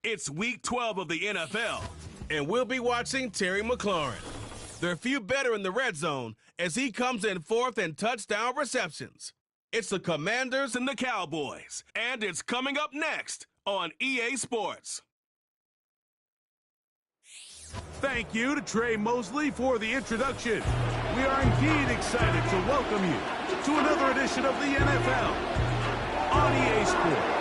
It's Week 12 of the NFL, and we'll be watching Terry McLaurin. There are few better in the red zone as he comes in fourth in touchdown receptions. It's the Commanders and the Cowboys, and it's coming up next on EA Sports. Thank you to Trey Mosley for the introduction. We are indeed excited to welcome you to another edition of the NFL on EA Sports.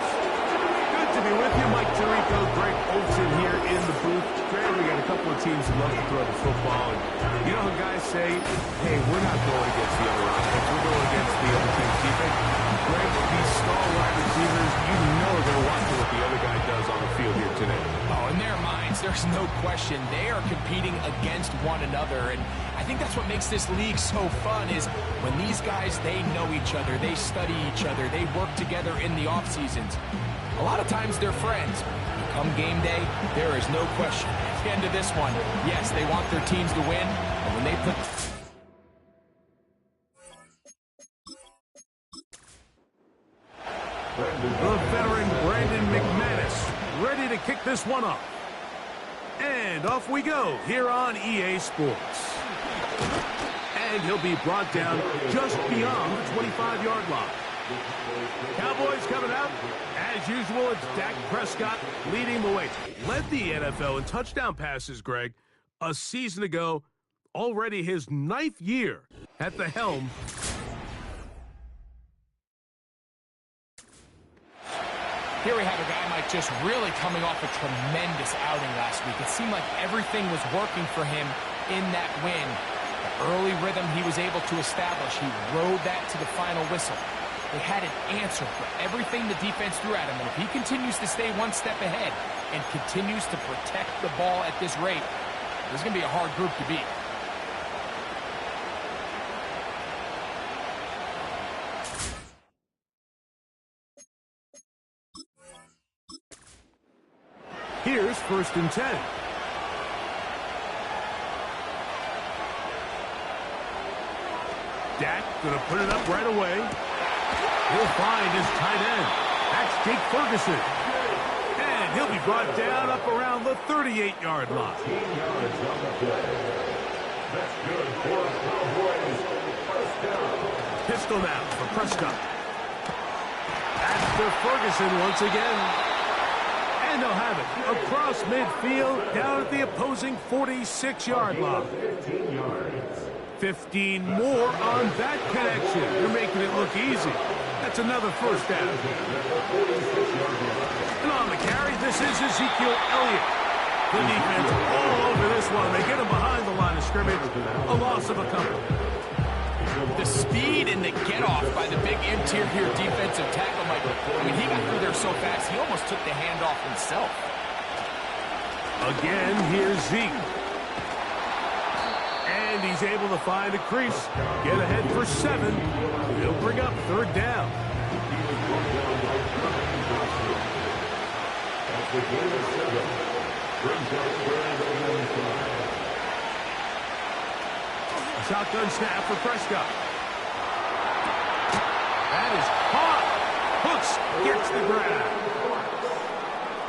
Good to be with you. Mike Tirico, Greg Olsen here in the booth. Greg, we got a couple of teams who love to throw the football. And you know how guys say, hey, we're not going against the other offense. We're going against the other team's defense. Greg, these star wide receivers, you know they're watching what the other guy does on the field here today. Oh, in their minds, there's no question. They are competing against one another. And I think that's what makes this league so fun is when these guys, they know each other. They study each other. They work together in the off seasons. A lot of times they're friends. Come game day, there is no question. At the end of this one, yes, they want their teams to win, but when they put... The veteran Brandon McManus ready to kick this one off. And off we go here on EA Sports. And he'll be brought down just beyond the 25-yard line. Cowboys coming out. As usual, it's Dak Prescott leading the way. Led the NFL in touchdown passes, Greg, a season ago. Already his 9th year at the helm. Here we have a guy, Mike, just really coming off a tremendous outing last week. It seemed like everything was working for him in that win. The early rhythm he was able to establish, he rode that to the final whistle. They had an answer for everything the defense threw at him. And if he continues to stay one step ahead and continues to protect the ball at this rate, this is going to be a hard group to beat. Here's 1st and 10. Dak gonna put it up right away. He'll find his tight end. That's Jake Ferguson. And he'll be brought down up around the 38-yard line. Pistol now for Prescott. That's for Ferguson once again. And they'll have it across midfield down at the opposing 46-yard line. 15 more on that connection. You're making it look easy. That's another first down. And on the carry, this is Ezekiel Elliott. The defense all over this one. They get him behind the line of scrimmage. A loss of a couple. The speed and the get-off by the big interior defensive tackle, Michael. I mean, he got through there so fast, he almost took the handoff himself. Again, here's Zeke. And he's able to find a crease. Get ahead for 7. He'll bring up 3rd down. Shotgun snap for Prescott. That is caught. Hooks gets the grab.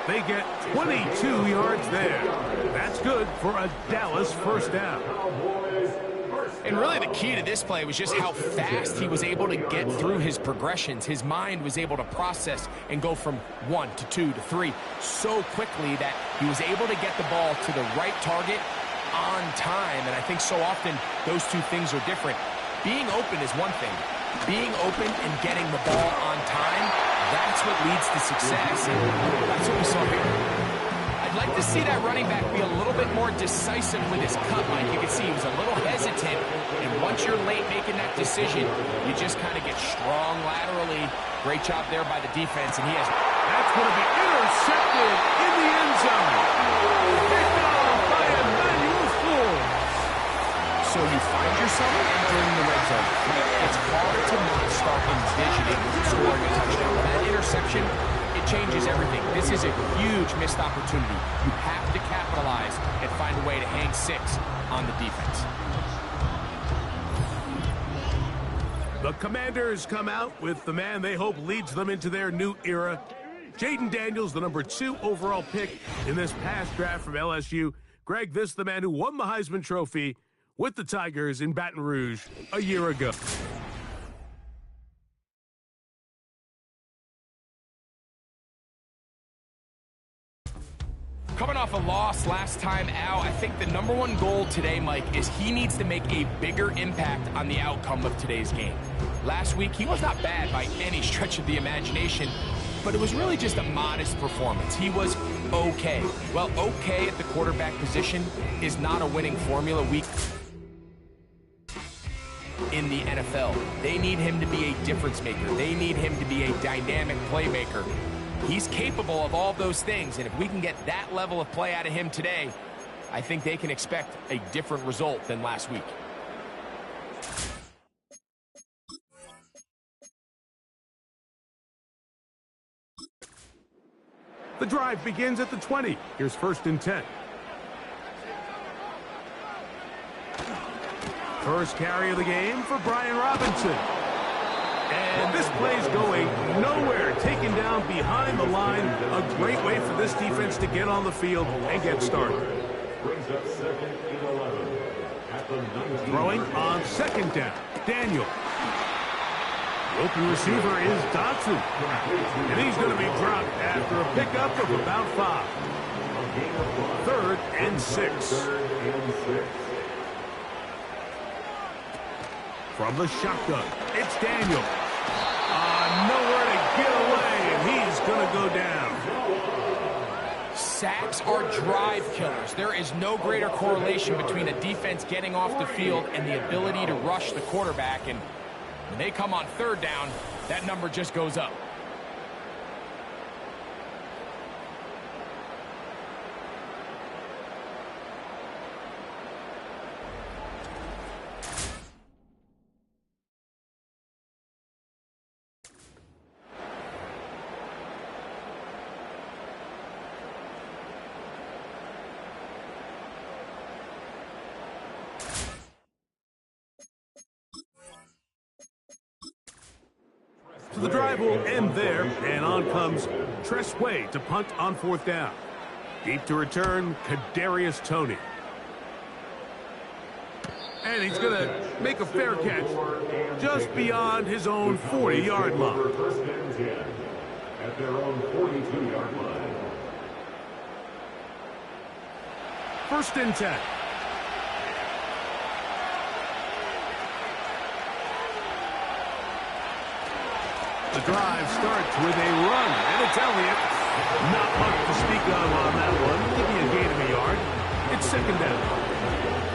They get 22 yards there. That's good for a Dallas first down. And really the key to this play was just how fast he was able to get through his progressions. His mind was able to process and go from 1 to 2 to 3 so quickly that he was able to get the ball to the right target on time. And I think so often those two things are different. Being open is one thing. Being open and getting the ball on time, that's what leads to success, and that's what we saw here. I'd like to see that running back be a little bit more decisive with his cut, Mike. You can see he was a little hesitant, and once you're late making that decision, you just kind of get strong laterally. Great job there by the defense, and he has... That's going to be intercepted in the end zone. Picked off by Emmanuel Forbes. So you find yourself entering the red zone. It's hard to not start envisioning scoring a touchdown. But that interception, it changes everything. This is a huge missed opportunity. You have to capitalize and find a way to hang 6 on the defense. The Commanders come out with the man they hope leads them into their new era. Jaden Daniels, the number 2 overall pick in this past draft from LSU. Greg, this is the man who won the Heisman Trophy with the Tigers in Baton Rouge a year ago. Coming off a loss last time out, I think the number one goal today, Mike, is he needs to make a bigger impact on the outcome of today's game. Last week, he was not bad by any stretch of the imagination, but it was really just a modest performance. He was okay. Well, okay at the quarterback position is not a winning formula week in the NFL. They need him to be a difference maker. They need him to be a dynamic playmaker. He's capable of all those things, and if we can get that level of play out of him today, I think they can expect a different result than last week. The drive begins at the 20. Here's 1st and 10. First carry of the game for Brian Robinson. And this play's going nowhere. Taken down behind the line. A great way for this defense to get on the field and get started. Throwing on 2nd down. Daniel. The open receiver is Dotson. And he's going to be dropped after a pickup of about 5. 3rd and 6. From the shotgun, it's Daniel. Nowhere to get away, and he's going to go down. Sacks are drive killers. There is no greater correlation between a defense getting off the field and the ability to rush the quarterback. And when they come on 3rd down, that number just goes up. So the drive will end there, and on comes Tress Way to punt on 4th down. Deep to return, Kadarius Toney. And he's going to make a fair catch just beyond his own 40-yard line. At their own 42-yard line. 1st and 10. The drive starts with a run, and it's Elliott. Not much to speak of on that one. Give me a gain of a yard. It's 2nd down.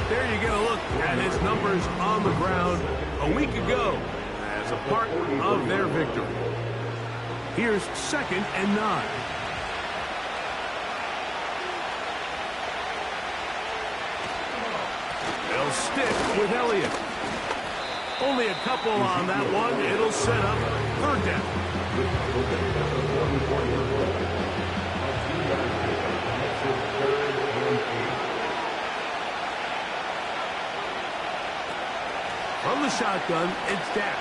There you get a look at his numbers on the ground a week ago as a part of their victory. Here's 2nd and 9. They'll stick with Elliott. Only a couple on that one. It'll set up 3rd down. From the shotgun, it's down.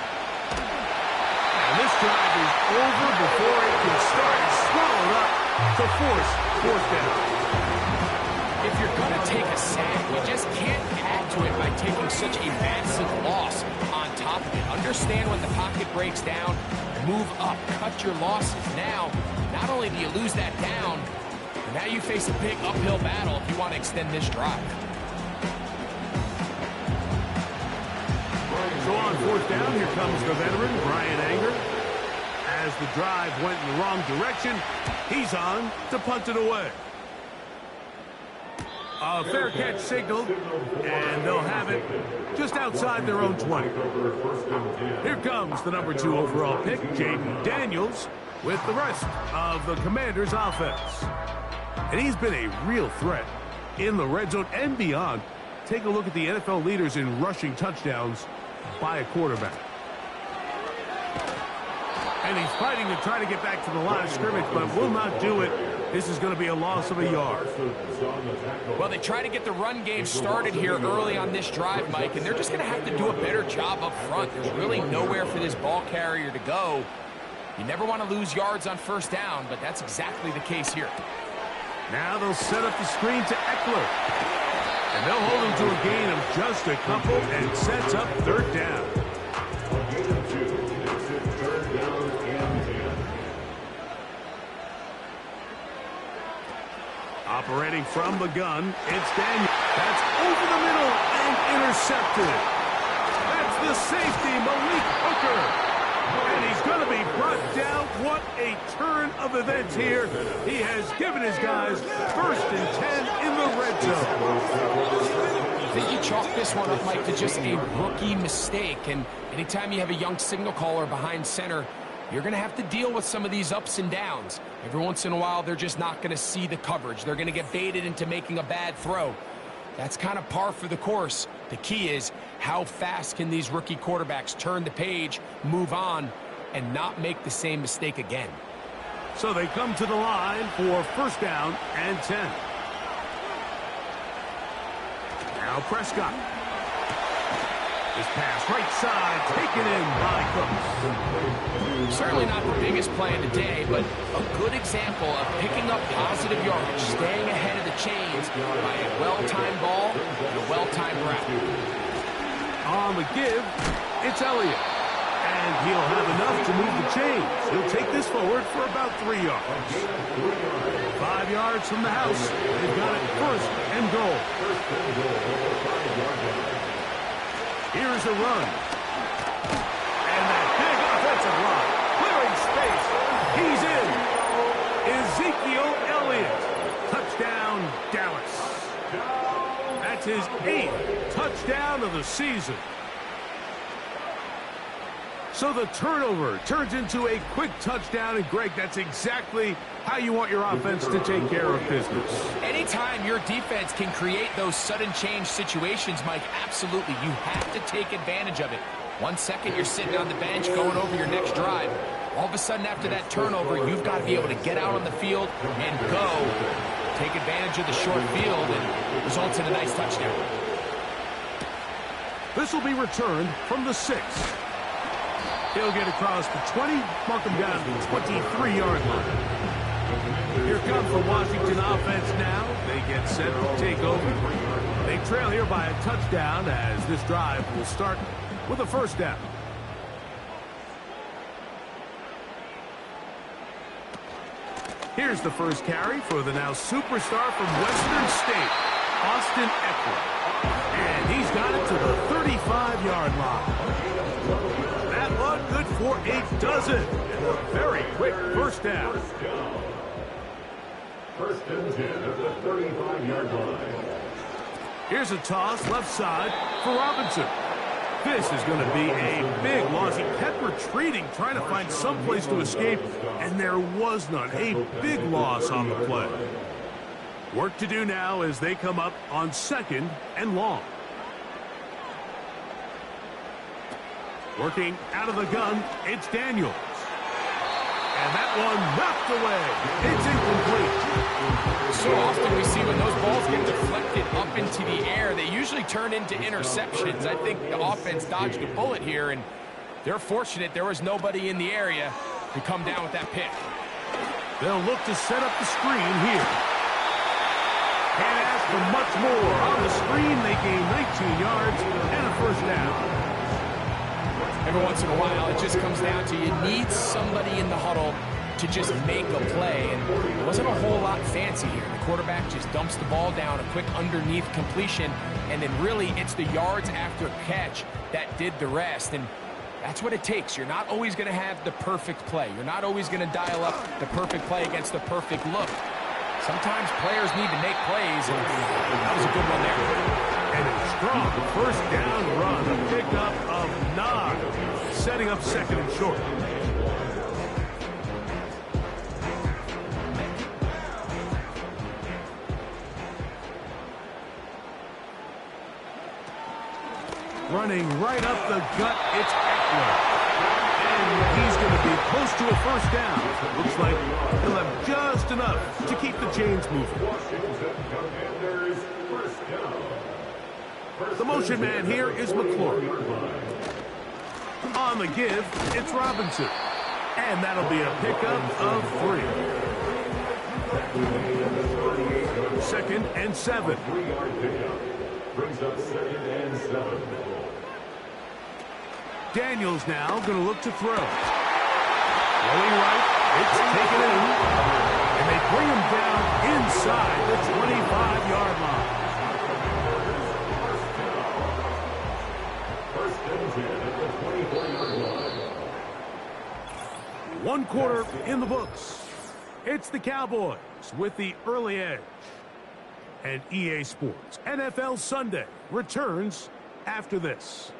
And this drive is over before it can start. It's swallowed up to force 4th down. If you're going to take a sack, you just can't add to it by taking such a massive loss on top of it. Understand when the pocket breaks down, move up, cut your losses. Now, not only do you lose that down, but now you face a big uphill battle if you want to extend this drive. So on 4th down, here comes the veteran, Brian Anger. As the drive went in the wrong direction, he's on to punt it away. A fair catch signaled, and they'll have it just outside their own 20. Here comes the number 2 overall pick, Jaden Daniels, with the rest of the Commanders' offense. And he's been a real threat in the red zone and beyond. Take a look at the NFL leaders in rushing touchdowns by a quarterback. And he's fighting to try to get back to the line of scrimmage, but will not do it. This is going to be a loss of a yard. Well, they try to get the run game started here early on this drive, Mike, and they're just going to have to do a better job up front. There's really nowhere for this ball carrier to go. You never want to lose yards on first down, but that's exactly the case here. Now they'll set up the screen to Eckler. And they'll hold him to a gain of just a couple and sets up third down. Operating from the gun, it's Daniel. That's over the middle and intercepted. That's the safety, Malik Hooker. And he's going to be brought down. What a turn of events here. He has given his guys 1st and 10 in the red zone. I think you chalk this one up, Mike, to just a rookie mistake. And anytime you have a young signal caller behind center, you're going to have to deal with some of these ups and downs. Every once in a while, they're just not going to see the coverage. They're going to get baited into making a bad throw. That's kind of par for the course. The key is how fast can these rookie quarterbacks turn the page, move on, and not make the same mistake again. So they come to the line for 1st down and 10. Now Prescott. His pass right side taken in by Cooks. Certainly not the biggest play of the day, but a good example of picking up positive yardage, staying ahead of the chains by a well-timed ball and a well-timed route. On the give, it's Elliott. And he'll have enough to move the chains. He'll take this forward for about 3 yards. 5 yards from the house. They've got it 1st and goal. Here's a run. And that big offensive line. Clearing space. He's in. Ezekiel Elliott. Touchdown, Dallas. That's his 8th touchdown of the season. So the turnover turns into a quick touchdown. And, Greg, that's exactly how you want your offense to take care of business. Anytime your defense can create those sudden change situations, Mike, absolutely, you have to take advantage of it. 1 second, you're sitting on the bench going over your next drive. All of a sudden, after that turnover, you've got to be able to get out on the field and go. Take advantage of the short field and results in a nice touchdown. This will be returned from the 6. He'll get across the 20, mark him down to the 23-yard line. Here comes the Washington offense now. They get set to take over. They trail here by a touchdown as this drive will start with a 1st down. Here's the first carry for the now superstar from Western State, Austin Eckler. And he's got it to the 35-yard line. That one good for a dozen. And a very quick 1st down. 1st and 10 at the 35-yard line. Here's a toss left side for Robinson. This is going to be a big loss. He kept retreating, trying to find some place to escape, and there was none. A big loss on the play. Work to do now as they come up on 2nd and long. Working out of the gun, it's Daniels. And that one knocked away. It's incomplete. So often we see when those balls get deflected up into the air, they usually turn into interceptions. I think the offense dodged a bullet here, and they're fortunate there was nobody in the area to come down with that pick. They'll look to set up the screen here. Can't ask for much more. On the screen, they gain 19 yards and a 1st down. Every once in a while, it just comes down to you need somebody in the huddle to just make a play. And it wasn't a whole lot fancy here. The quarterback just dumps the ball down, a quick underneath completion, and then really it's the yards after catch that did the rest. And that's what it takes. You're not always going to have the perfect play. You're not always going to dial up the perfect play against the perfect look. Sometimes players need to make plays, and that was a good one there. And a strong 1st down run, a pickup of 9, setting up 2nd and short. Running right up the gut, it's Eckler. And he's going to be close to a 1st down. Looks like he'll have just enough to keep the chains moving. The motion man here is McClure. On the give, it's Robinson. And that'll be a pickup of 3. 2nd and 7. 3-yard pickup. Brings up 2nd and 7. Daniels now going to look to throw. Rolling right. It's taken in. And they bring him down inside the 25-yard line. First and 10 at the 24-yard line. 1 quarter in the books. It's the Cowboys with the early edge. And EA Sports NFL Sunday returns after this.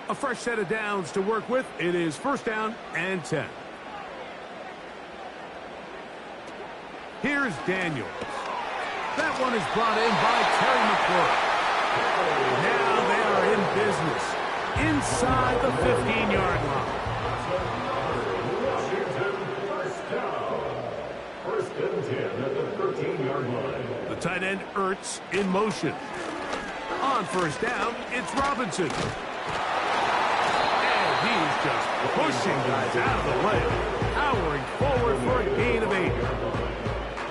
A fresh set of downs to work with. It is 1st down and 10. Here's Daniels. That one is brought in by Terry McLaurin. Now they are in business inside the 15-yard line. Washington, first down. 1st and 10 at the 13-yard line. The tight end Ertz in motion. On 1st down, it's Robinson. And he's just pushing guys out of the way, powering forward for a gain of 8.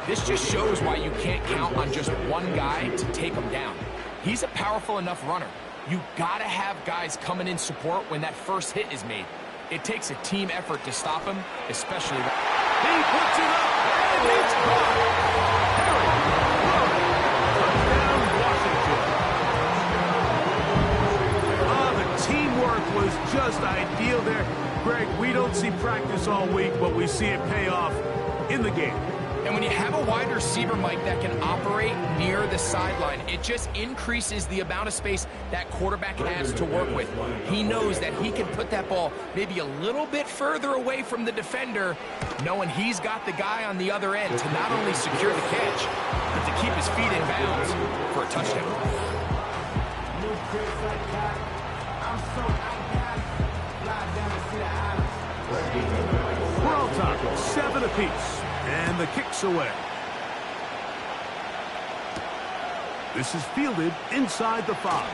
This just shows why you can't count on just one guy to take him down. He's a powerful enough runner. You gotta have guys coming in support when that first hit is made. It takes a team effort to stop him, especially when he puts it up, and it's gone. Harry, touchdown, Washington. The teamwork was just ideal there. Greg, we don't see practice all week, but we see it pay off in the game. And when you have a wide receiver, Mike, that can operate near the sideline, it just increases the amount of space that quarterback has to work with. He knows that he can put that ball maybe a little bit further away from the defender, knowing he's got the guy on the other end to not only secure the catch, but to keep his feet in bounds for a touchdown. We're all talking 7 apiece. And the kick's away. This is fielded inside the 5.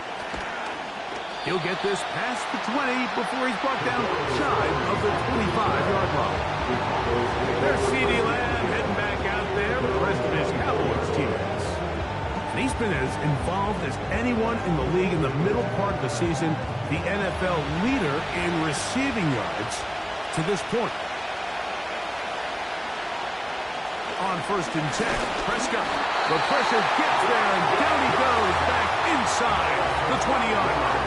He'll get this past the 20 before he's brought down shy of the 25-yard line. There's CeeDee Lamb heading back out there with the rest of his Cowboys teammates. And he's been as involved as anyone in the league in the middle part of the season, the NFL leader in receiving yards to this point. On 1st and 10, Prescott. The pressure gets there, and down he goes back inside the 20-yard line.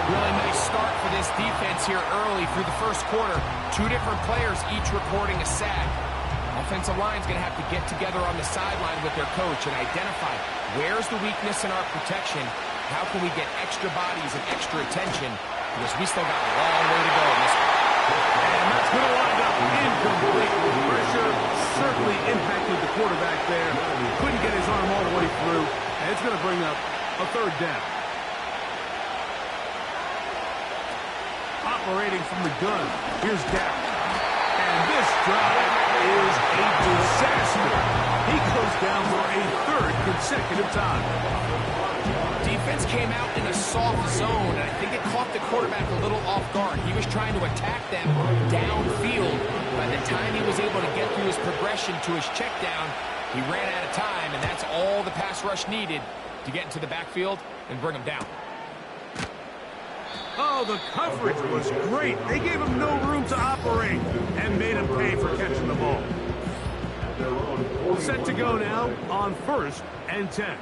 Really nice start for this defense here early through the first quarter. 2 different players, each recording a sack. Offensive line's going to have to get together on the sideline with their coach and identify where's the weakness in our protection, how can we get extra bodies and extra attention, because we still got a long way to go in this one. And that's going to wind up incomplete. Pressure certainly impacted the quarterback there. Couldn't get his arm all the way through. And it's going to bring up a 3rd down. Operating from the gun, here's Dak. And this drive is a disaster. He goes down for a 3rd consecutive time. Defense came out in a soft zone, and I think it caught the quarterback a little off guard. He was trying to attack them downfield. By the time he was able to get through his progression to his check down, he ran out of time, and that's all the pass rush needed to get into the backfield and bring him down. Oh, the coverage was great. They gave him no room to operate and made him pay for catching the ball. Set to go now on 1st and 10.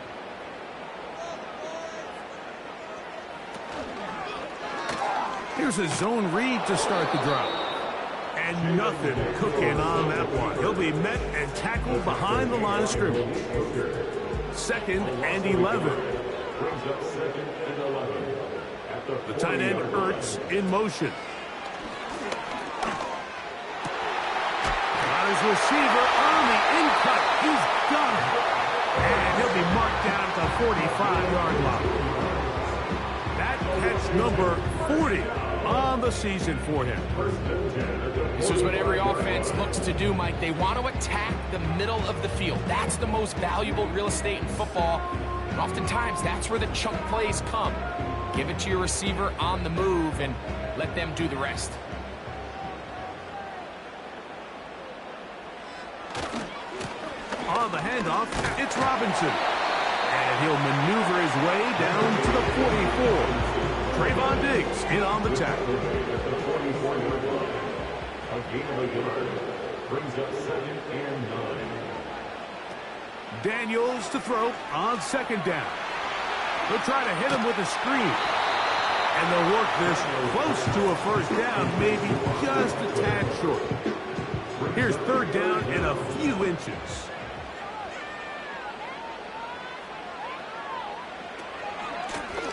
Here's a zone read to start the drive. And nothing cooking on that one. He'll be met and tackled behind the line of scrimmage. 2nd and 11. The tight end Ertz in motion. Got his receiver on the in-cut. He's got it. And he'll be marked down at the 45-yard line. That catch number 40 on the season for him. This is what every offense looks to do, Mike. They want to attack the middle of the field. That's the most valuable real estate in football. And oftentimes, that's where the chunk plays come. Give it to your receiver on the move and let them do the rest. On the handoff, it's Robinson. And he'll maneuver his way down to the 44. Trayvon Diggs in on the tackle. A gain of a yard. Brings up 2nd and 9. Daniels to throw on 2nd down. They'll try to hit him with a screen. And they'll work this close to a 1st down, maybe just a tad short. Here's 3rd down in a few inches.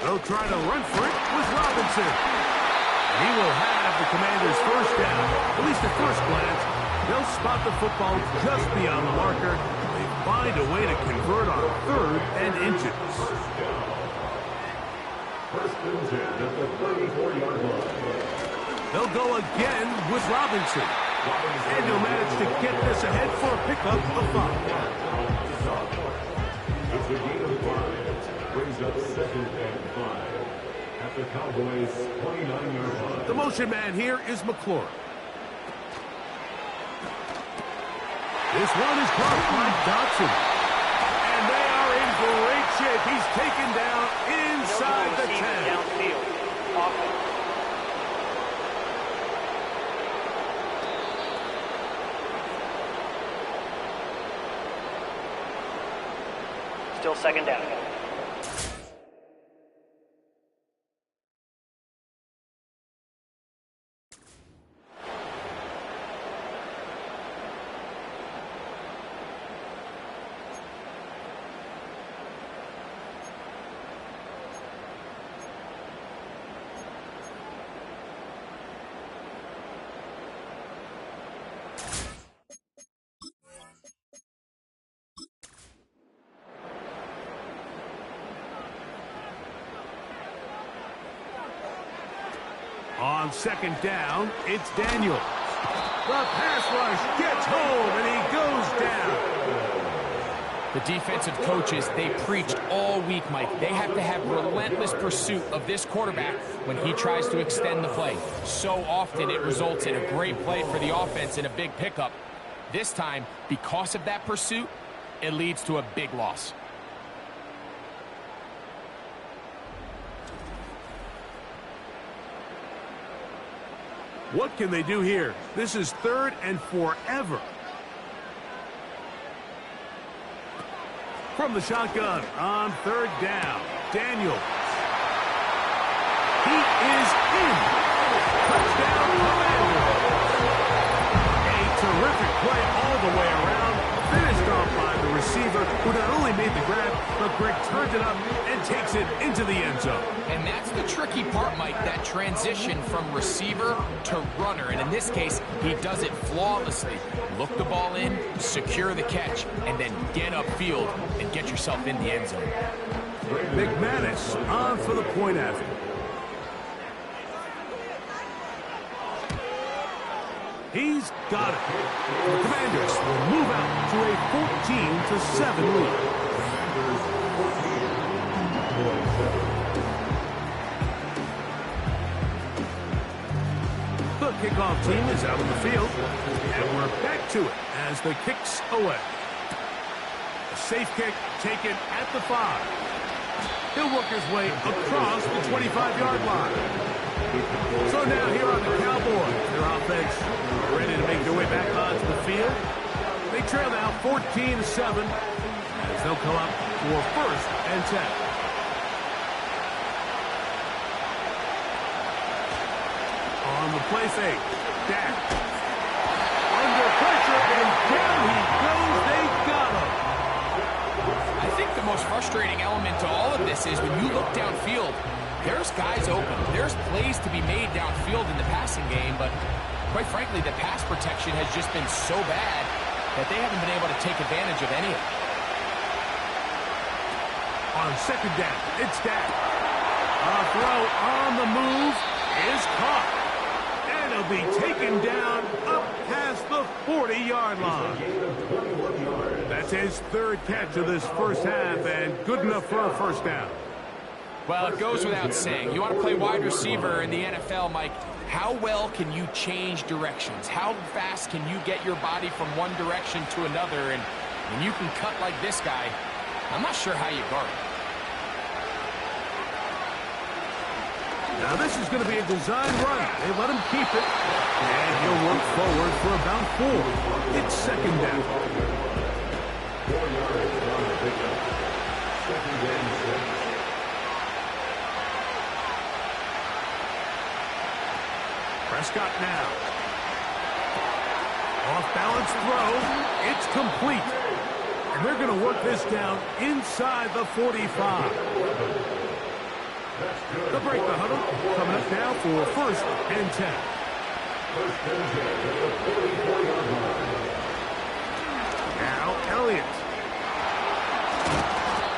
They'll try to run for it with Robinson. He will have the Commanders' 1st down, at least at first glance. They'll spot the football just beyond the marker. They find a way to convert on 3rd and inches. 1st and 10 at the 34-yard line. They'll go again with Robinson. And he'll manage to get this ahead for a pickup of 5. It's a gain of 5. Brings up 2nd and 5 at the Cowboys' 29-yard line. The motion man here is McLaurin. This one is caught by Dotson. And they are in great shape. He's taken down inside the 10. Downfield. Offense. Still 2nd down. On 2nd down, it's Daniels. The pass rush gets home, and he goes down. The defensive coaches, they preached all week, Mike. They have to have relentless pursuit of this quarterback when he tries to extend the play. So often it results in a great play for the offense and a big pickup. This time, because of that pursuit, it leads to a big loss. What can they do here? This is 3rd and forever. From the shotgun on 3rd down, Daniels. He is in. Touchdown, Commanders. A terrific play all the way around. Finished off by the receiver, who not only made the grab, but Greg turns it up and takes it into the end zone. And that's the tricky part, Mike, that transition from receiver to runner. And in this case, he does it flawlessly. Look the ball in, secure the catch, and then get upfield and get yourself in the end zone. McManus on for the point after. He's got it. The Commanders will move out to a 14-7 lead. The kickoff team is out on the field, and we're back to it as the kick's away. A safe kick taken at the 5. He'll work his way across the 25-yard line. So now here on the Cowboys, their offense ready to make their way back onto the field. They trail now 14-7 as they'll come up for 1st and 10. On the play fake, Dak. Under pressure, and down he goes. They got him. I think the most frustrating element to all of this is when you look downfield, there's guys open. There's plays to be made downfield in the passing game, but quite frankly, the pass protection has just been so bad that they haven't been able to take advantage of any of it. On 2nd down, it's Dak. A throw on the move, is caught. And he'll be taken down up past the 40-yard line. That's his third catch of this first half, and good enough for a first down. Well, it goes without saying. You want to play wide receiver in the NFL, Mike, how well can you change directions? How fast can you get your body from one direction to another? And when you can cut like this guy, I'm not sure how you guard it. Now this is going to be a design run. They let him keep it. And he'll work forward for about 4. It's second down. 4 yards on the pickup. Second and 6. Prescott now. Off-balance throw. It's complete. And they're going to work this down inside the 45. They'll break the huddle. Coming up now for first and 10. Now Elliott.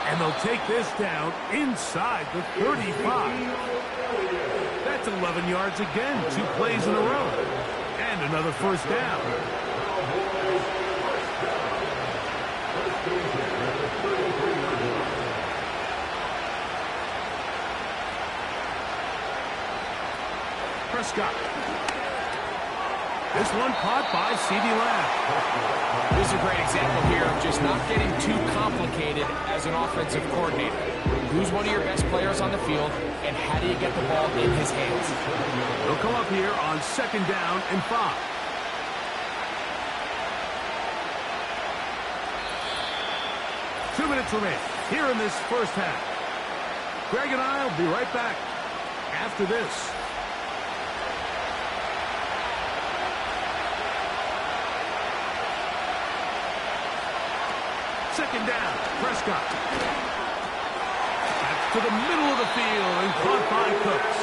And they'll take this down inside the 35. That's 11 yards again. 2 plays in a row. And another first down. Prescott. This one caught by CeeDee Lamb. This is a great example here of just not getting too complicated as an offensive coordinator. Who's one of your best players on the field, and how do you get the ball in his hands? They'll come up here on second down and 5. Two minutes remain here in this first half. Greg and I will be right back after this. Second down, Prescott. That's to the middle of the field and caught by Cooks.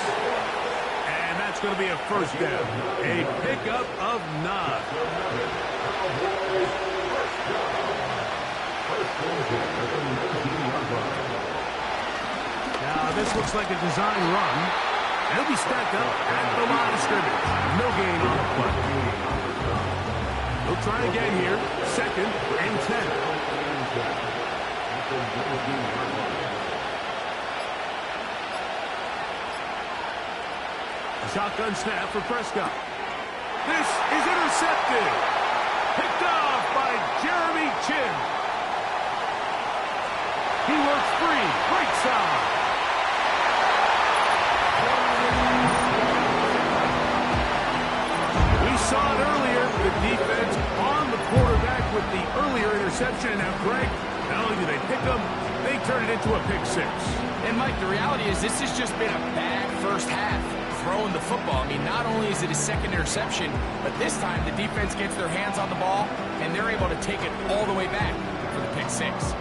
And that's going to be a first down. A pickup of 9. Now this looks like a design run. They'll be stacked up at the line of scrimmage. No gain on the play. They'll try again here. Second and 10. Shotgun snap for Prescott. This is intercepted. Picked off by Jeremy Chin. He works free. Right side. We saw it earlier. The defense on the quarterback with the earlier interception. Now, Greg, not only do they pick him, they turn it into a pick 6. And, Mike, the reality is this has just been a bad first half throwing the football. I mean, not only is it a second interception, but this time the defense gets their hands on the ball, and they're able to take it all the way back for the pick 6.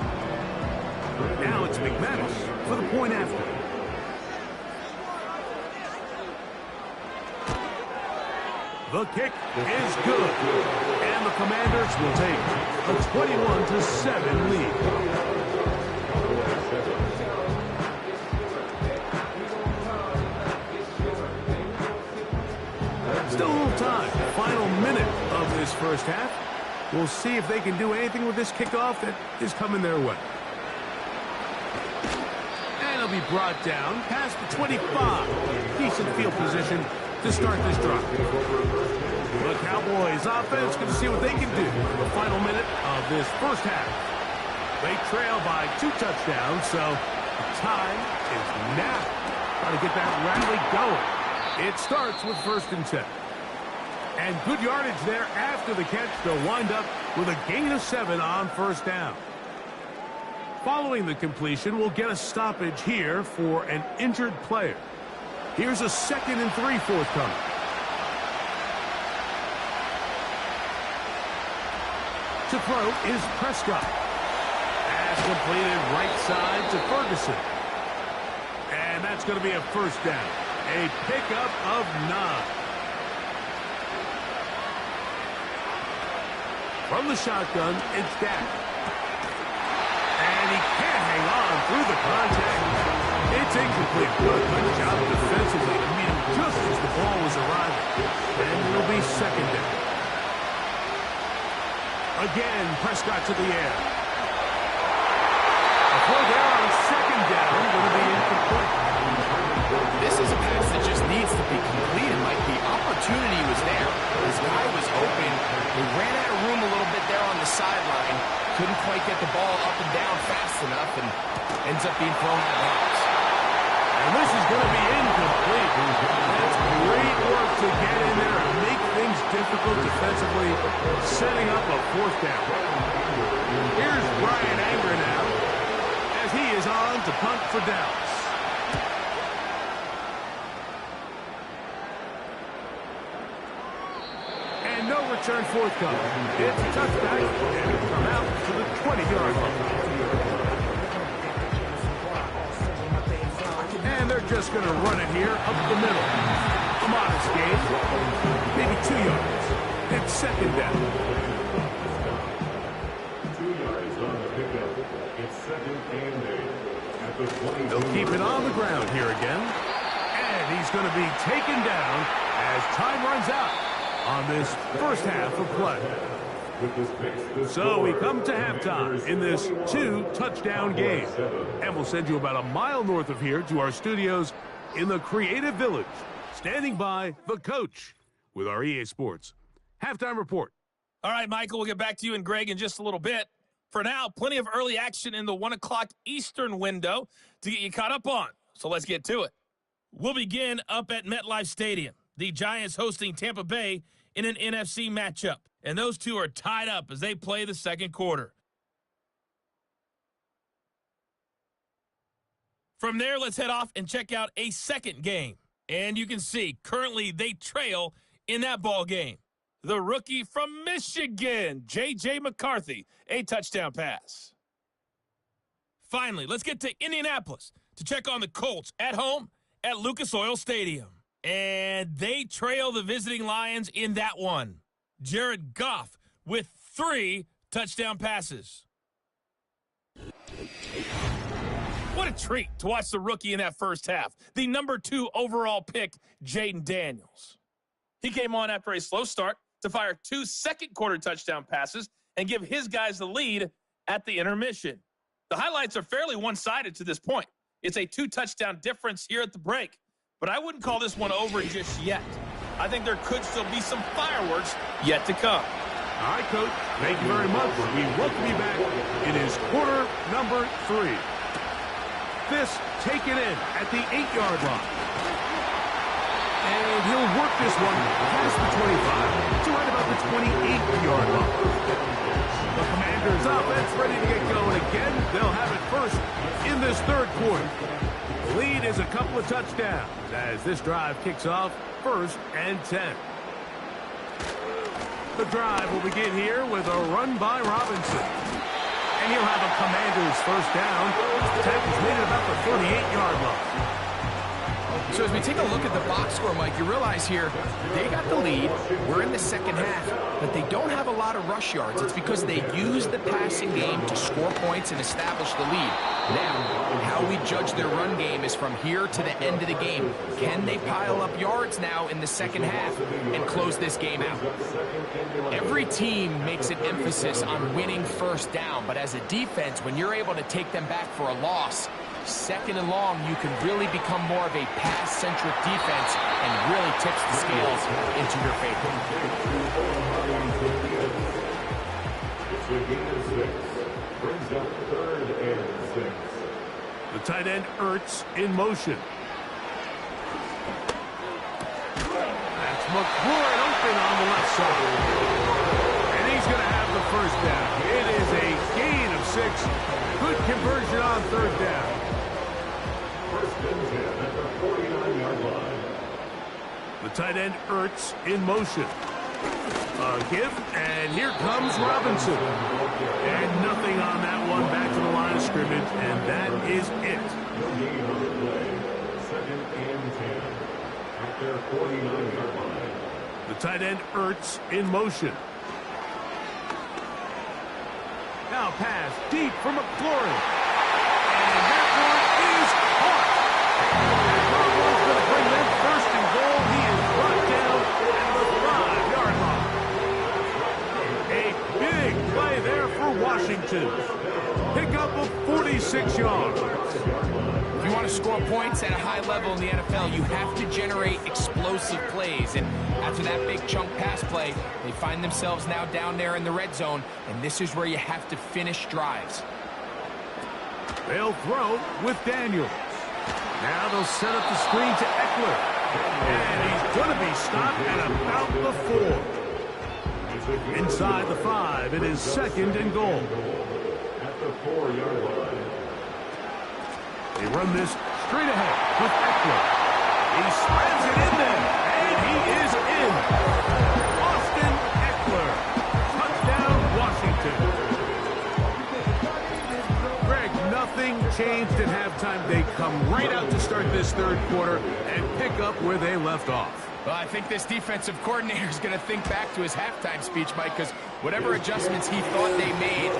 Now it's McManus for the point after. The kick is good. And the Commanders will take a 21-7 lead. Still a little time. Final minute of this first half. We'll see if they can do anything with this kickoff that is coming their way. And it'll be brought down past the 25. Decent field position to start this drive. The Cowboys offense going to see what they can do in the final minute of this first half. They trail by 2 touchdowns, so the time is now. Trying to get that rally going. It starts with first and 10. And good yardage there after the catch. They'll wind up with a gain of 7 on first down. Following the completion, we'll get a stoppage here for an injured player. Here's a 2nd and 3 forthcoming. To throw is Prescott. Pass completed right side to Ferguson. And that's going to be a first down. A pickup of 9. From the shotgun, it's Dak. And he can't hang on through the contact. It's incomplete. Good job defensively to meet him just as the ball was arriving. And it'll be second down. Again, Prescott to the air. A throw there on second down, going to be incomplete. This is a pass that just needs to be completed. Like, the opportunity was there. This guy was open. He ran out of room a little bit there on the sideline. Couldn't quite get the ball up and down fast enough, and ends up being thrown out of bounds. And this is going to be incomplete. That's great work to get in there and make things difficult defensively, setting up a fourth down. Here's Brian Anger now, as he is on to punt for Dallas. And no return forthcoming. It's a touchback, and it'll come out to the 20-yard line. And they're just going to run it here up the middle. A modest gain, maybe 2 yards. It's second down. 2 yards on the pickup. It's second and 8 at the 22. They'll keep it on the ground here again. And he's going to be taken down as time runs out on this first half of play. So we come to halftime in this 2-touchdown game. And we'll send you about a mile north of here to our studios in the Creative Village. Standing by, the coach with our EA Sports halftime report. All right, Michael, we'll get back to you and Greg in just a little bit. For now, plenty of early action in the 1 o'clock Eastern window to get you caught up on. So let's get to it. We'll begin up at MetLife Stadium. The Giants hosting Tampa Bay in an NFC matchup. And those two are tied up as they play the second quarter. From there, let's head off and check out a second game. And you can see, currently they trail in that ball game. The rookie from Michigan, J.J. McCarthy, a touchdown pass. Finally, let's get to Indianapolis to check on the Colts at home at Lucas Oil Stadium. And they trail the visiting Lions in that one. Jared Goff with 3 touchdown passes. What a treat to watch the rookie in that first half. The number 2 overall pick, Jaden Daniels. He came on after a slow start to fire 2 second-quarter touchdown passes and give his guys the lead at the intermission. The highlights are fairly one-sided to this point. It's a 2-touchdown difference here at the break, but I wouldn't call this one over just yet. I think there could still be some fireworks yet to come. All right, Coach. Thank you very much. We welcome you back. It is quarter number 3. This taken in at the 8-yard line. And he'll work this one past the 25 to right about the 28-yard line. The Commanders' offense ready to get going again. They'll have it first in this third quarter. The lead is a couple of touchdowns as this drive kicks off 1st and 10. The drive will begin here with a run by Robinson. And he'll have a Commanders first down. The tackle's made at about the 38-yard line. So as we take a look at the box score, Mike, you realize here they got the lead. We're in the second half, but they don't have a lot of rush yards. It's because they use the passing game to score points and establish the lead. Now, how we judge their run game is from here to the end of the game. Can they pile up yards now in the second half and close this game out? Every team makes an emphasis on winning first down, but as a defense, when you're able to take them back for a loss, second and long, you can really become more of a pass-centric defense and really tips the scales into your favor. It's a gain of 6. Brings up 3rd and 6. The tight end Ertz in motion. That's McLaurin open on the left side. And he's going to have the first down. It is a gain of 6. Good conversion on 3rd down. First and 10 at the 49-yard line. The tight end Ertz in motion. A give, and here comes Robinson. And nothing on that one, back to the line of scrimmage, and that is it. No gain on the play. 2nd and 10 at their 49-yard line. The tight end Ertz in motion. Now pass deep for McLaurin. And that one is caught. Washington. Pickup of 46 yards. If you want to score points at a high level in the NFL, you have to generate explosive plays. And after that big chunk pass play, they find themselves now down there in the red zone, and this is where you have to finish drives. They'll throw with Daniels. Now they'll set up the screen to Eckler. And he's going to be stopped at about the 4. Inside the 5, it is 2nd and goal. At the 4-yard line. They run this straight ahead with Eckler. He slams it in there, and he is in. Austin Eckler. Touchdown, Washington. Greg, nothing changed at halftime. They come right out to start this third quarter and pick up where they left off. Well, I think this defensive coordinator is going to think back to his halftime speech, Mike, because whatever adjustments he thought they made,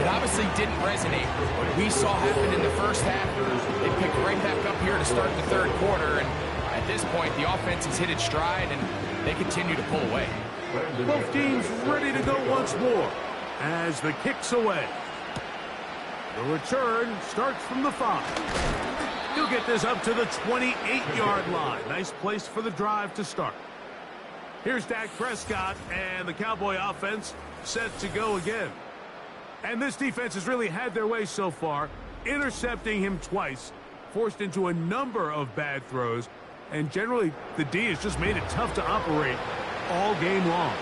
it obviously didn't resonate. What we saw happen in the first half, they picked right back up here to start the third quarter, and at this point, the offense has hit its stride, and they continue to pull away. Both teams ready to go once more as the kick's away. The return starts from the 5. He'll get this up to the 28-yard line. Nice place for the drive to start. Here's Dak Prescott and the Cowboy offense set to go again. And this defense has really had their way so far, intercepting him twice, forced into a number of bad throws, and generally the D has just made it tough to operate all game long.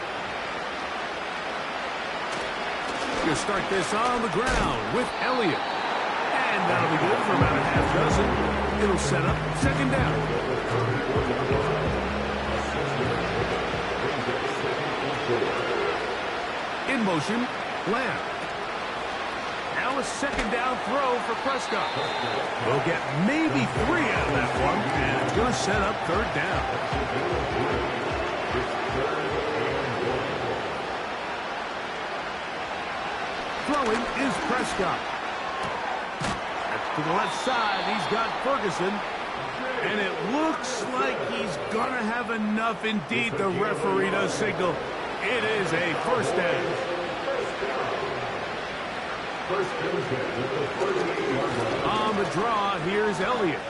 Going to start this on the ground with Elliott. And that'll be good for about a half dozen. It'll set up 2nd down. In motion, Lamb. Now a 2nd down throw for Prescott. We'll get maybe 3 out of that one, and it's going to set up 3rd down. Throwing is Prescott. To the left side, he's got Ferguson. And it looks like he's going to have enough. Indeed, the referee does signal. It is a 1st down. On the draw, here's Elliott.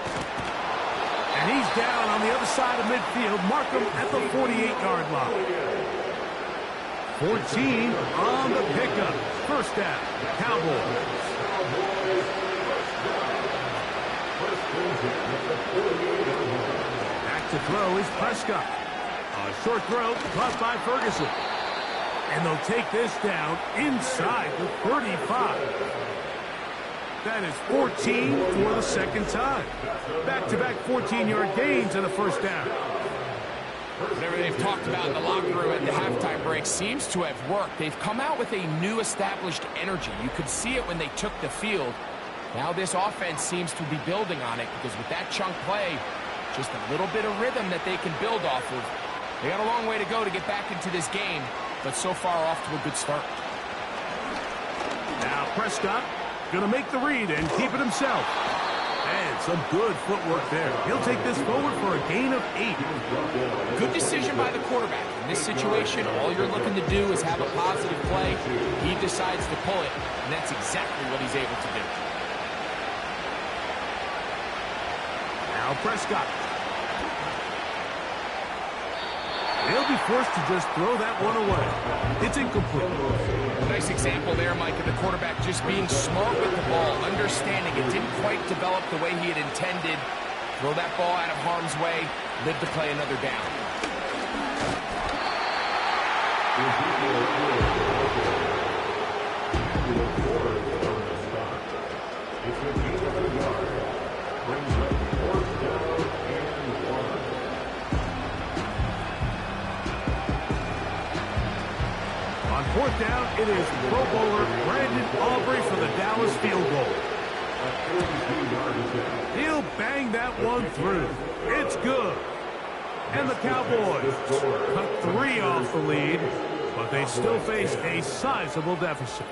And he's down on the other side of midfield. Mark him at the 48-yard line. 14 on the pickup. 1st down, Cowboys. Back to throw is Prescott. A short throw caught by Ferguson. And they'll take this down inside the 35. That is 14 for the 2nd time. Back-to-back 14-yard gains and a 1st down. Whatever they've talked about in the locker room at the halftime break seems to have worked. They've come out with a new established energy. You could see it when they took the field. Now this offense seems to be building on it because with that chunk play, just a little bit of rhythm that they can build off of. They got a long way to go to get back into this game, but so far off to a good start. Now Prescott going to make the read and keep it himself. And some good footwork there. He'll take this forward for a gain of 8. Good decision by the quarterback. In this situation, all you're looking to do is have a positive play. He decides to pull it, and that's exactly what he's able to do. Now Prescott. They'll be forced to just throw that one away. It's incomplete. Nice example there, Mike, of the quarterback just being smart with the ball, understanding it didn't quite develop the way he had intended. Throw that ball out of harm's way, live to play another down. On 4th down, it is Pro Bowler Brandon Aubrey for the Dallas field goal. He'll bang that one through. It's good. And the Cowboys cut 3 off the lead, but they still face a sizable deficit.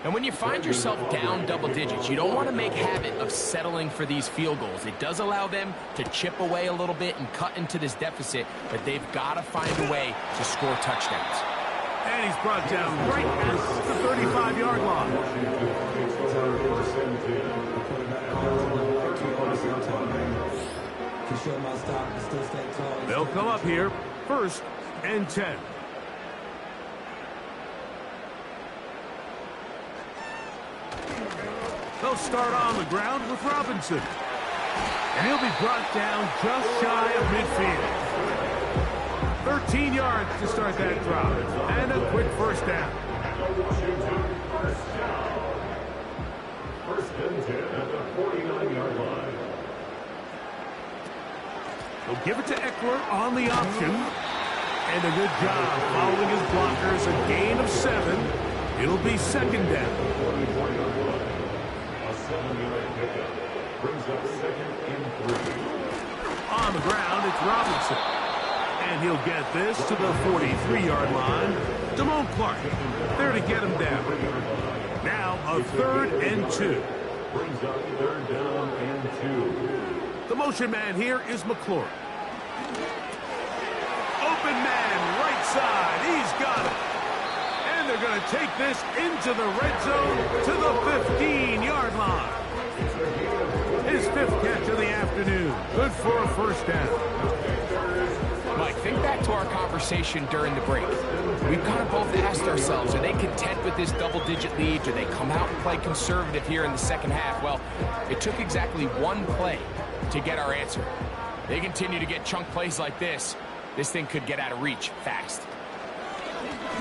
And when you find yourself down double digits, you don't want to make habit of settling for these field goals. It does allow them to chip away a little bit and cut into this deficit, but they've got to find a way to score touchdowns. And he's brought down right at the 35-yard line. They'll come up here, 1st and 10. They'll start on the ground with Robinson. And he'll be brought down just shy of midfield. 13 yards to start that drive. And a quick 1st down. First and 10 at the 49-yard line. They'll give it to Eckler on the option. And a good job following his blockers. A gain of 7. It'll be 2nd down. A 7-yard pickup brings up 2nd and 3. On the ground, it's Robinson. And he'll get this to the 43-yard line. Damone Clark there to get him down. Now a 3rd and 2. Brings up 3rd down and 2. The motion man here is McLaurin. Open man, right side. He's got it. And they're going to take this into the red zone to the 15-yard line. His 5th catch of the afternoon. Good for a 1st down. Mike, think back to our conversation during the break. We've kind of both asked ourselves, are they content with this double-digit lead? Do they come out and play conservative here in the 2nd half? Well, it took exactly one play to get our answer. They continue to get chunk plays like this. This thing could get out of reach fast.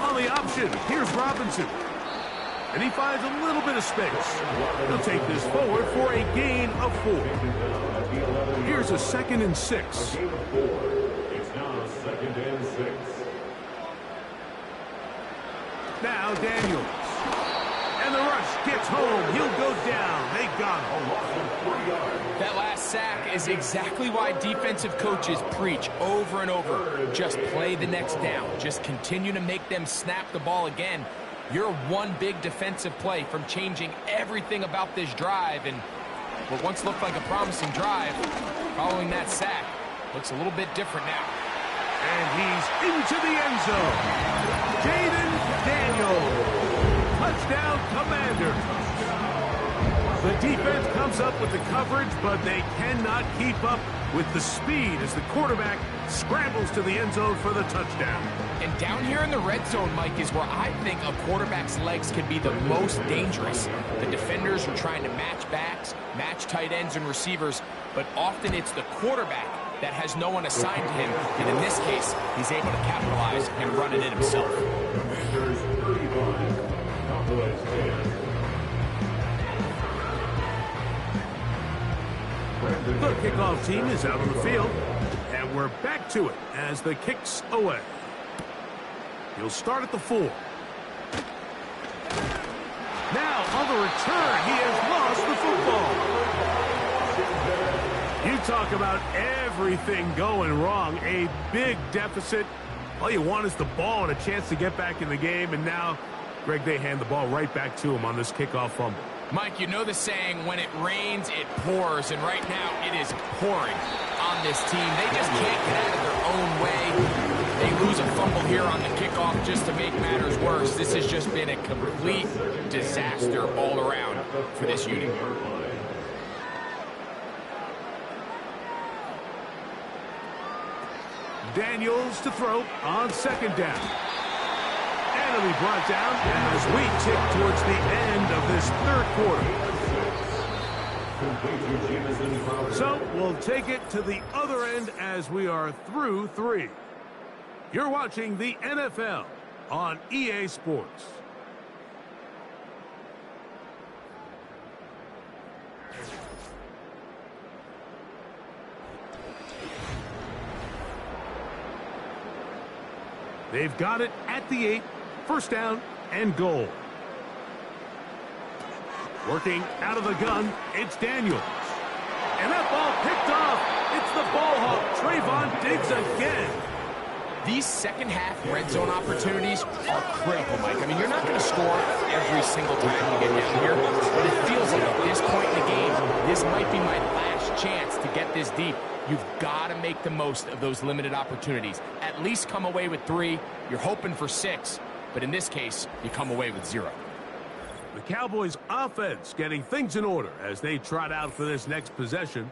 On the option, here's Robinson. And he finds a little bit of space. He'll take this forward for a gain of 4. Here's a 2nd and 6. Gain of 4. It's now 2nd and 6. Now Daniels. And the rush gets home. He'll go down. They got him. That last sack is exactly why defensive coaches preach over and over. Just play the next down. Just continue to make them snap the ball again. You're one big defensive play from changing everything about this drive. And what once looked like a promising drive, following that sack, looks a little bit different now. And he's into the end zone. Jaden Daniels. Touchdown, Commander. The defense comes up with the coverage, but they cannot keep up with the speed as the quarterback scrambles to the end zone for the touchdown. And down here in the red zone, Mike, is where I think a quarterback's legs can be the most dangerous. The defenders are trying to match backs, match tight ends and receivers, but often it's the quarterback that has no one assigned to him, and in this case, he's able to capitalize and run it in himself. Commanders 35, Cowboys 10. The kickoff team is out on the field, and we're back to it as the kick's away. He'll start at the 4. Now, on the return, he has lost the football. You talk about everything going wrong. A big deficit. All you want is the ball and a chance to get back in the game, and now, Greg, they hand the ball right back to him on this kickoff fumble. Mike, you know the saying, when it rains, it pours, and right now it is pouring on this team. They just can't get out of their own way. They lose a fumble here on the kickoff just to make matters worse. This has just been a complete disaster all around for this unit. Daniels to throw on 2nd down. And he'll be brought down as we tick towards the end of this 3rd quarter. So we'll take it to the other end as we are through 3. You're watching the NFL on EA Sports. They've got it at the 8. 1st down and goal. Working out of the gun, it's Daniels. And that ball picked off. It's the ball hawk, Trayvon Diggs again. These 2nd half red zone opportunities are critical, Mike. I mean, you're not going to score every single time you get down here, but it feels like at this point in the game, this might be my last chance to get this deep. You've got to make the most of those limited opportunities. At least come away with 3. You're hoping for 6. but in this case, you come away with 0. The Cowboys offense getting things in order as they trot out for this next possession.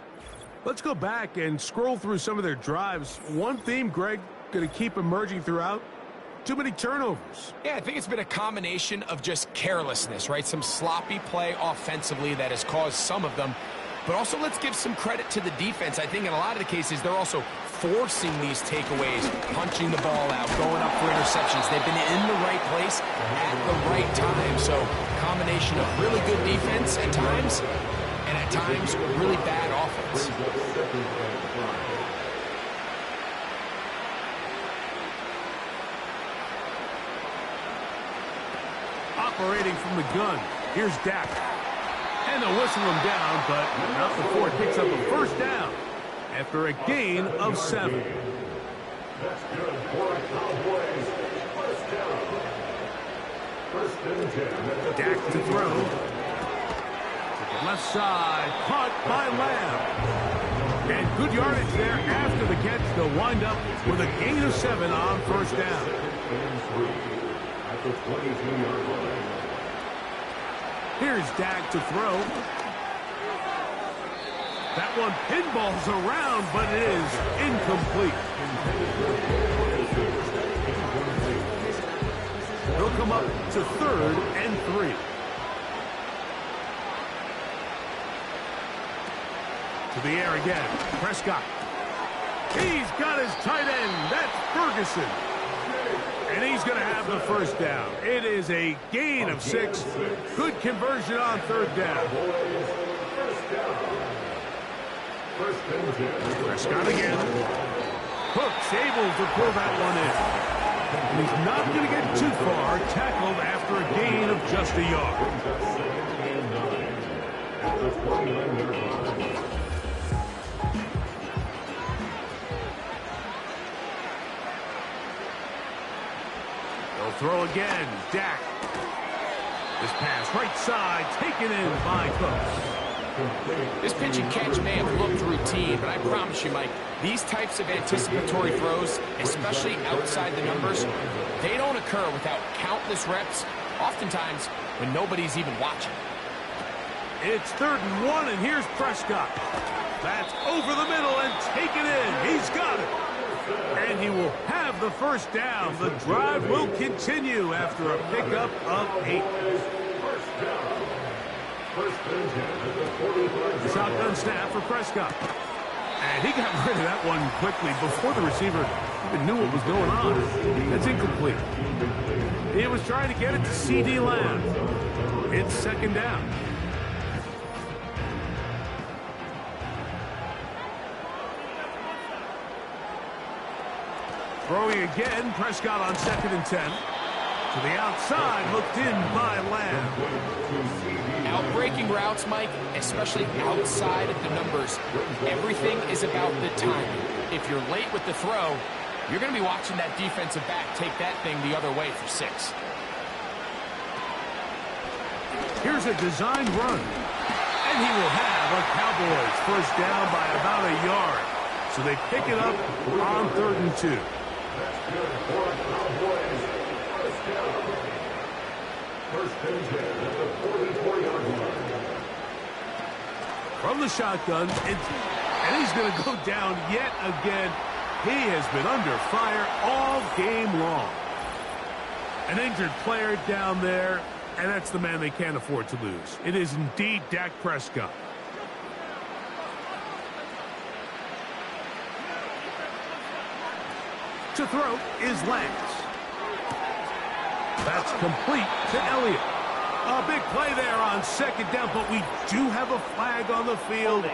Let's go back and scroll through some of their drives. One theme, Greg, going to keep emerging throughout. Too many turnovers. Yeah, I think it's been a combination of just carelessness, right? Some sloppy play offensively that has caused some of them. But also, let's give some credit to the defense. I think in a lot of the cases, they're also forcing these takeaways, punching the ball out, going up for interceptions. They've been in the right place at the right time. So, combination of really good defense at times, and at times, really bad offense. Operating from the gun, here's Dak. And they'll whistle him down, but not before it picks up a first down after a gain of 7. That's good for a Cowboys first down. First and 10. Dak to throw. To the left side, caught by Lamb. And good yardage there after the catch. They'll wind up with a gain of 7 on first down. And 3 at the 22-yard line. Here's Dak to throw. That one pinballs around, but it is incomplete. They'll come up to 3rd and 3. To the air again. Prescott. He's got his tight end. That's Ferguson. And he's going to have the first down. It is a gain of 6. Good conversion on 3rd down. Prescott again. Cook's able to pull that one in. And he's not going to get too far. Tackled after a gain of just a yard. They'll throw again. Dak. This pass right side taken in by Cooks. This pitch and catch may have looked routine, but I promise you, Mike, these types of anticipatory throws, especially outside the numbers, they don't occur without countless reps, oftentimes when nobody's even watching. It's 3rd and 1, and here's Prescott. That's over the middle and taken in. He's got it. And he will have the first down. The drive will continue after a pickup of 8. The shotgun snap for Prescott. And he got rid of that one quickly before the receiver even knew what was going on. That's incomplete. He was trying to get it to C.D. Lamb. It's 2nd down. Throwing again, Prescott on 2nd and 10. To the outside, hooked in by Lamb. Out-breaking routes, Mike, especially outside of the numbers, everything is about the timing. If you're late with the throw, you're going to be watching that defensive back take that thing the other way for 6. Here's a designed run. And he will have a Cowboys first down by about a yard. So they pick it up on 3rd and 2. Good for a Cowboys first down. First and 10 at the 44-yard line. From the shotgun, and he's going to go down yet again. He has been under fire all game long. An injured player down there, and that's the man they can't afford to lose. It is indeed Dak Prescott. To throw is Lance. That's complete to Elliott. A big play there on 2nd down, but we do have a flag on the field.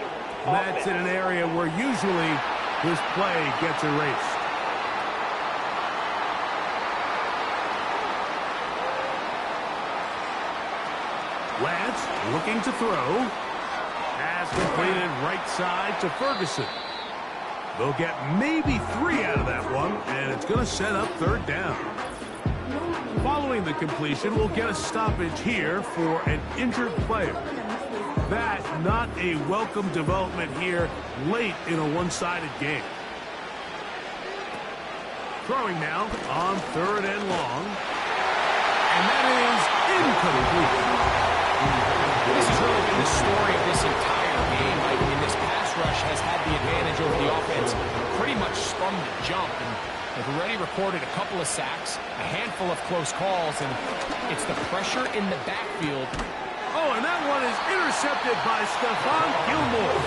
That's in an area where usually this play gets erased. Lance looking to throw. Pass completed right side to Ferguson. They'll get maybe 3 out of that one, and it's going to set up 3rd down. Following the completion, we'll get a stoppage here for an injured player. That not a welcome development here late in a one-sided game. Throwing now on 3rd and long. And that is incomplete. This has really been the story of this entire game. I mean, this pass rush has had the advantage over the offense pretty much from the jump. And they've already recorded a couple of sacks, a handful of close calls, and it's the pressure in the backfield. Oh, and that one is intercepted by Stephon Gilmore.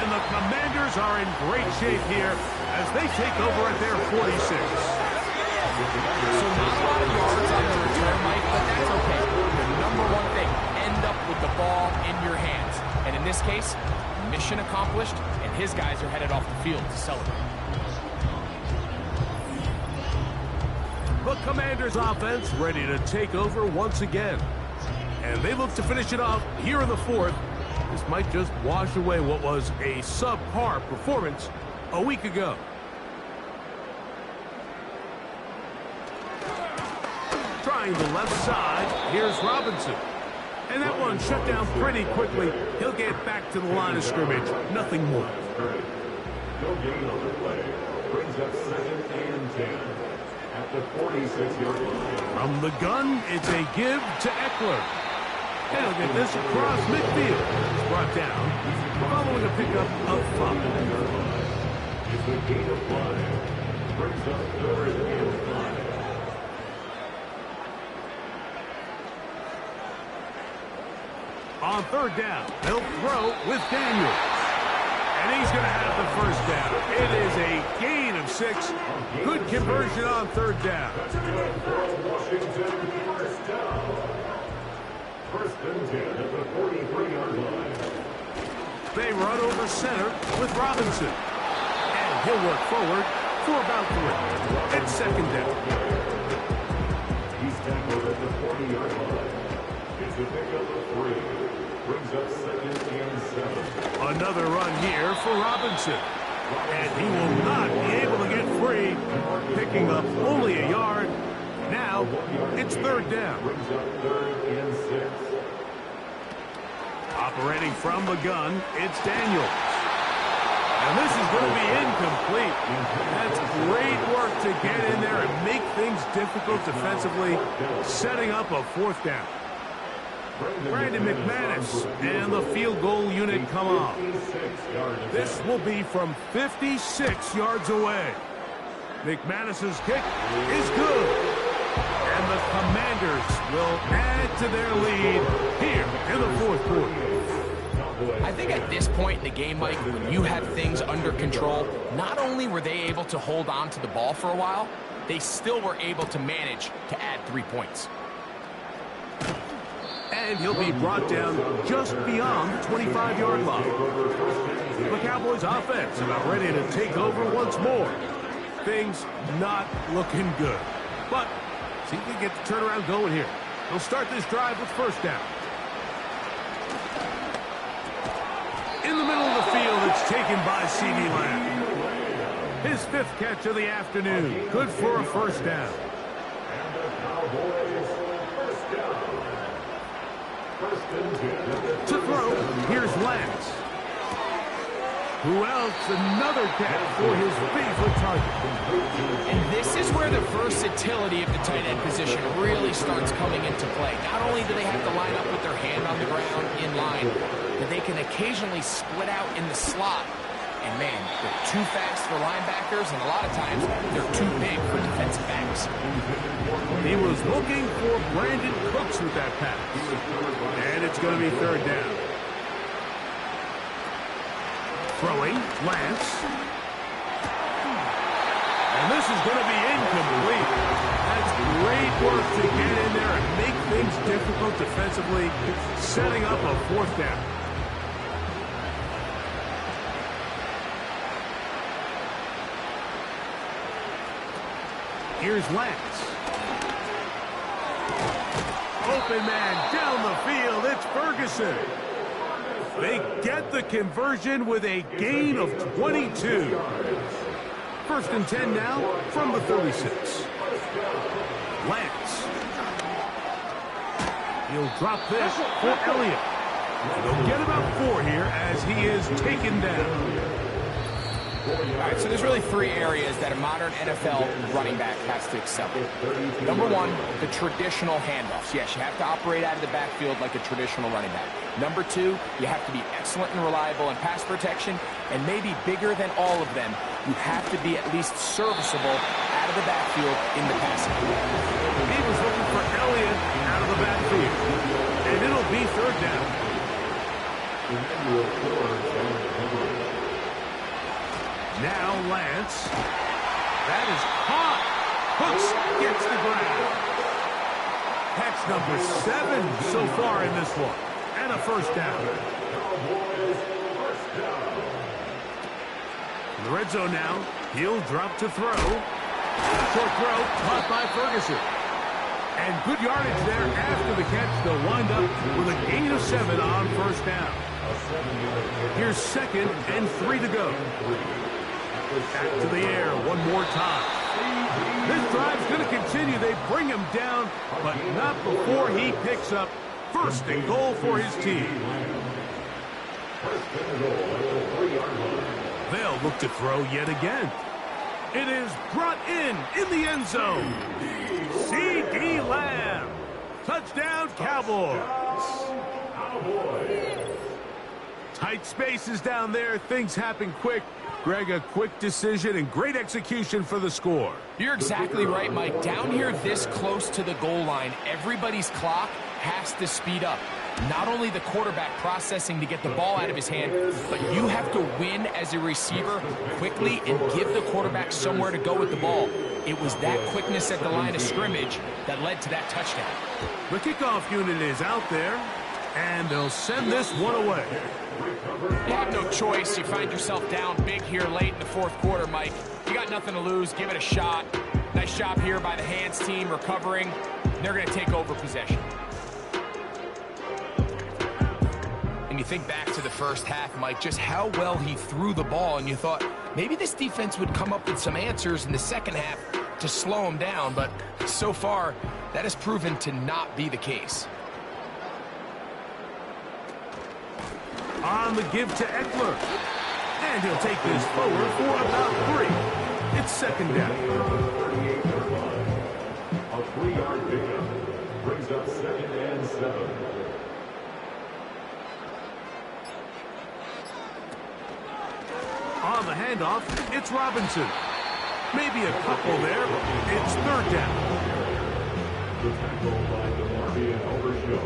And the Commanders are in great shape here as they take over at their 46. So not a lot of yards on the return, Mike, but that's okay. The number one thing, end up with the ball in your hands. And in this case, mission accomplished, and his guys are headed off the field to celebrate. The Commanders' offense ready to take over once again. And they look to finish it off here in the fourth. This might just wash away what was a subpar performance a week ago. Trying the left side, here's Robinson. And that one shut down pretty quickly. He'll get back to the line of scrimmage. Nothing more. No gain on the play. Brings up 2nd and 10 at the 46-yard line. From the gun, it's a give to Eckler. And he'll get this across midfield. It's brought down following a pickup of 5. It's a gain of 5. Brings up 3rd and 5. On 3rd down, they'll throw with Daniels. And he's going to have the first down. It is a gain of 6. Good conversion on 3rd down. That's good for Washington. First down. 1st and 10 at the 43-yard line. They run over center with Robinson. And he'll work forward for about 3. It's 2nd down. He's tackled at the 40-yard line. It's a pickup of 3. Brings up 2nd and 7. Another run here for Robinson. And he will not be able to get free. Picking up only a yard. Now, it's 3rd down. Brings up 3rd and 6. Operating from the gun, it's Daniels. And this is going to be incomplete. That's great work to get in there and make things difficult defensively, setting up a 4th down. Brandon McManus and the field goal unit come off. This will be from 56 yards away. McManus's kick is good. And the Commanders will add to their lead here in the 4th quarter. I think at this point in the game, Mike, when you have things under control, not only were they able to hold on to the ball for a while, they still were able to manage to add 3 points. And he'll be brought down just beyond the 25-yard line. The Cowboys offense about ready to take over once more. Things not looking good. But see if we can get the turnaround going here. They'll start this drive with 1st down. In the middle of the field, it's taken by C.D. Lamb. His 5th catch of the afternoon. Good for a 1st down. And the Cowboys first down. 1st and 10. To throw, here's Lance. Who else? Another catch for his favorite target. And this is where the versatility of the tight end position really starts coming into play. Not only do they have to line up with their hand on the ground in line, but they can occasionally split out in the slot. And man, they're too fast for linebackers, and a lot of times they're too big for defensive backs. He was looking for Brandon Cooks with that pass. And it's going to be 3rd down. Throwing, Lance. And this is going to be incomplete. That's great work to get in there and make things difficult defensively, setting up a 4th down. Here's Lance. Open man down the field. It's Ferguson. They get the conversion with a gain of 22. 1st and 10 now from the 36. Lance. He'll drop this for Elliott. They'll get about 4 here as he is taken down. All right, so there's really three areas that a modern NFL running back has to excel in. Number one, the traditional handoffs. Yes, you have to operate out of the backfield like a traditional running back. Number two, you have to be excellent and reliable in pass protection, and maybe bigger than all of them, you have to be at least serviceable out of the backfield in the passing game. He was looking for Elliott out of the backfield, and it'll be third down. Now Lance. That is caught. Hooks gets the grab. Catch number 7 so far in this one. And a first down. In the red zone now. He'll drop to throw. Short throw caught by Ferguson. And good yardage there after the catch. They'll wind up with a gain of 7 on first down. Here's 2nd and 3 to go. Back to the air one more time. This drive's going to continue. They bring him down, but not before he picks up first and goal for his team. They'll look to throw yet again. It is brought in the end zone. C.D. Lamb. Touchdown, Cowboys. Tight spaces down there. Things happen quick. Greg, a quick decision and great execution for the score. You're exactly right, Mike. Down here this close to the goal line, everybody's clock has to speed up. Not only the quarterback processing to get the ball out of his hand, but you have to win as a receiver quickly and give the quarterback somewhere to go with the ball. It was that quickness at the line of scrimmage that led to that touchdown. The kickoff unit is out there, and they'll send this one away. You have no choice. You find yourself down big here late in the fourth quarter, Mike. You got nothing to lose. Give it a shot. Nice job here by the hands team recovering. They're going to take over possession. And you think back to the first half, Mike, just how well he threw the ball, and you thought maybe this defense would come up with some answers in the second half to slow him down, but so far that has proven to not be the case. On the give to Eckler. And he'll take this forward for about 3. It's second down. A 3-yard pickup brings up 2nd and 7. On the handoff, it's Robinson. Maybe a couple there, but it's third down. The tackle by DeMarvin Overshow.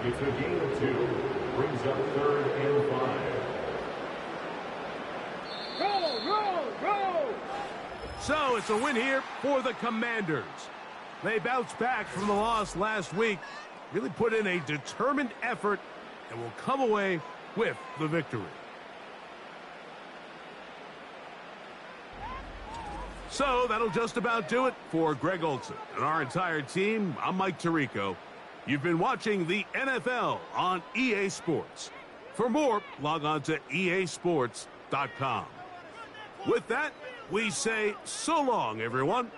It's a gain of 2. Brings up 3rd and 5. So it's a win here for the Commanders. They bounced back from the loss last week, really put in a determined effort, and will come away with the victory. So that'll just about do it for Greg Olson and our entire team. I'm Mike Tirico. You've been watching the NFL on EA Sports. For more, log on to easports.com. With that, we say so long, everyone.